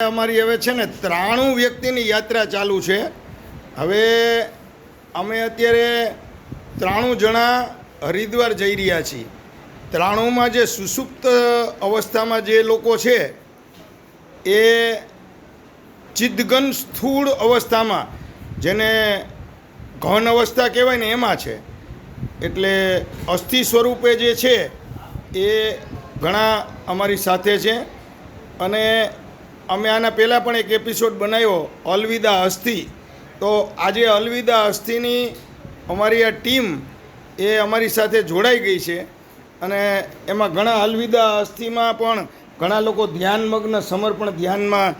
અમારી હવે છે ને 93 વ્યક્તિની યાત્રા ચાલુ છે. હવે અમે અત્યારે 93 જણા હરિદ્વાર જઈ રહ્યા છીએ. 93માં જે સુષુપ્ત અવસ્થામાં જે લોકો છે એ ચિદઘન સ્થૂળ અવસ્થામાં, જેને ઘન અવસ્થા કહેવાય ને, એમાં છે. એટલે અસ્થિ સ્વરૂપે જે છે એ ઘણા અમારી સાથે છે. અને અમે આના પહેલાં પણ એક એપિસોડ બનાવ્યો, અલવિદા અસ્થિ. તો આજે અલવિદા અસ્થિની અમારી આ ટીમ એ અમારી સાથે જોડાઈ ગઈ છે. અને એમાં ઘણા અલવિદા અસ્થિમાં પણ ઘણા લોકો ધ્યાનમગ્ન, સમર્પણ ધ્યાનમાં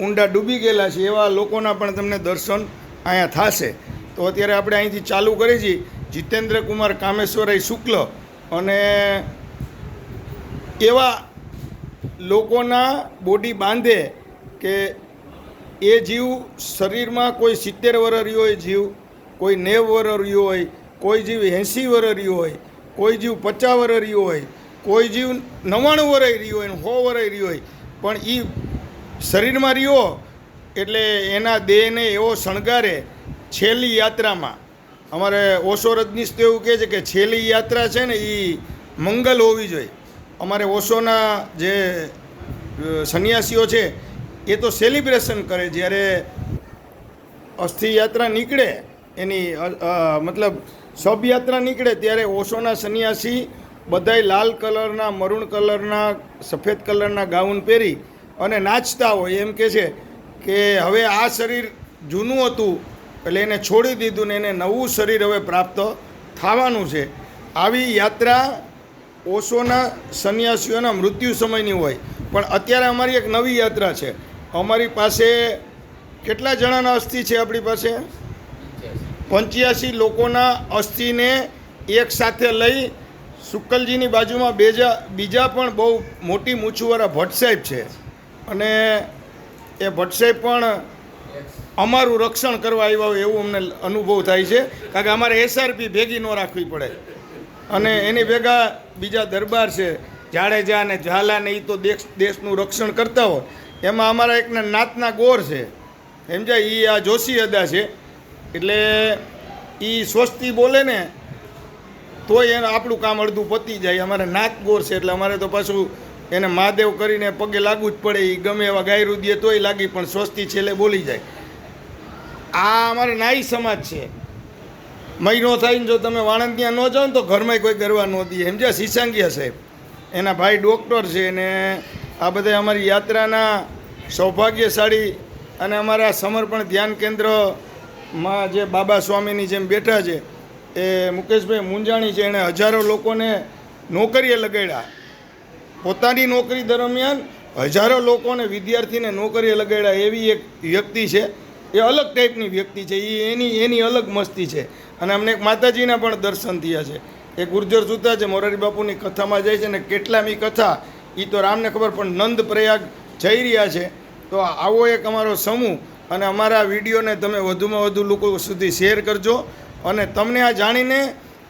ઊંડા ડૂબી ગયેલા છે. એવા લોકોના પણ તમને દર્શન અહીંયા થશે. તો અત્યારે આપણે અહીંથી ચાલુ કરી છીએ. જીતેન્દ્ર કુમાર કામેશ્વરાય શુક્લ અને એવા લોકોના બોડી બાંધે કે એ જીવ શરીરમાં કોઈ 70 વર્ષ રહ્યો હોય જીવ, કોઈ 90 વર્ષ રહ્યો હોય, કોઈ જીવ 80 વર્ષ રહ્યો હોય, કોઈ જીવ 50 વર્ષ રહ્યો હોય, કોઈ જીવ 99 વર્ષ રહ્યો હોય, 100 વર્ષ રહ્યો હોય. પણ એ શરીરમાં રહ્યો એટલે એના દેહને એવો શણગારે છેલ્લી યાત્રામાં. અમારે ઓશો રજનીશ તો એવું કહે છે કે છેલ્લી યાત્રા છે ને એ મંગલ હોવી જોઈએ. અમારે ઓશોના જે સંન્યાસીઓ છે એ તો સેલિબ્રેશન કરે જ્યારે અસ્થિ યાત્રા નીકળે, એની મતલબ શબયાત્રા નીકળે ત્યારે ઓશોના સંન્યાસી બધાય લાલ કલરના, મરૂણ કલરના, સફેદ કલરના ગાઉન પહેરી અને નાચતા હોય. એમ કહે છે કે હવે આ શરીર જૂનું હતું એટલે એને છોડી દીધું ને એને નવું શરીર હવે પ્રાપ્ત થવાનું છે. આવી યાત્રા ઓશોના સંન્યાસીઓના મૃત્યુ સમયની હોય. પણ અત્યારે અમારી એક નવી યાત્રા છે. અમારી પાસે કેટલા જણાના અસ્થિ છે? આપણી પાસે 85 લોકોના અસ્થિને એક સાથે લઈ શુક્લજીની બાજુમાં બીજા પણ બહુ મોટી મૂછવાળા ભટ્ટ સાહેબ છે. અને એ ભટ્ટ સાહેબ પણ અમારું રક્ષણ કરવા આવ્યા હોય એવું અમને અનુભવ થાય છે. કારણ કે અમારે એસઆરપી ભેગી ન રાખવી પડે. અને એની ભેગા બીજા દરબાર છે, જાડેજા ને ઝાલા ને, એ તો દેશનું રક્ષણ કરતા હોય. એમાં અમારા એકના નાતના ગોર છે, સમજાય, એ આ જોશી અદા છે. એટલે એ સ્વસ્તી બોલે ને તોય એને આપણું કામ અડધું પતી જાય. અમારે નાત ગોર છે એટલે અમારે તો પાછું એને મહાદેવ કરીને પગે લાગવું જ પડે. એ ગમે એવા ગાયરું દે તોય લાગી, પણ સ્વસ્તી છેલ્લે બોલી જાય. આ અમારે નાઈ સમાજ છે. મહિનો થાય ને જો તમે વાણંદ ત્યાં ન જાઓ ને તો ઘરમાં કોઈ ગરવા ન દે. સમજ્યા? સિસાંગિયા સાહેબ, એના ભાઈ ડૉક્ટર છે. ને આ બધા અમારી યાત્રાના સૌભાગ્યશાળી અને અમારા સમર્પણ ધ્યાન કેન્દ્રમાં જે બાબા સ્વામીની જેમ બેઠા છે એ મુકેશભાઈ મુંજાણી છે. એણે હજારો લોકોને નોકરીએ લગાડ્યા. પોતાની નોકરી દરમિયાન હજારો લોકોને, વિદ્યાર્થીને નોકરીએ લગાડ્યા. એવી એક વ્યક્તિ છે. એ અલગ ટાઈપની વ્યક્તિ છે. એની અલગ મસ્તી છે. અને અમને એક માતાજીના પણ દર્શન થયા છે. એ ગુર્જર સૂતા છે, મોરારી બાપુની કથામાં જાય છે. ને કેટલામી કથા એ તો રામને ખબર, પણ નંદ પ્રયાગ જઈ રહ્યા છે. તો આવો એક અમારો સમૂહ. અને અમારા વિડીયોને તમે વધુમાં વધુ લોકો સુધી શેર કરજો. અને તમને આ જાણીને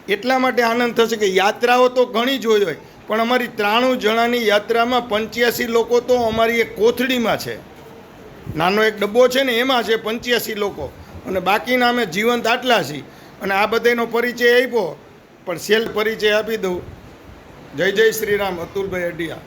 એટલા માટે આનંદ થશે કે યાત્રાઓ તો ઘણી જોઈ હોય, પણ અમારી 93 જણાની યાત્રામાં 85 લોકો તો અમારી એક કોથળીમાં છે. નાનો એક ડબ્બો છે ને એમાં છે 85 લોકો. અને બાકીના અમે જીવંત આટલા છીએ. અને આ બધાનો પરિચય આપ્યો, પણ સેલ્ફ પરિચય આપી દઉં. જય જય શ્રી રામ. અતુલભાઈ અઢિયા.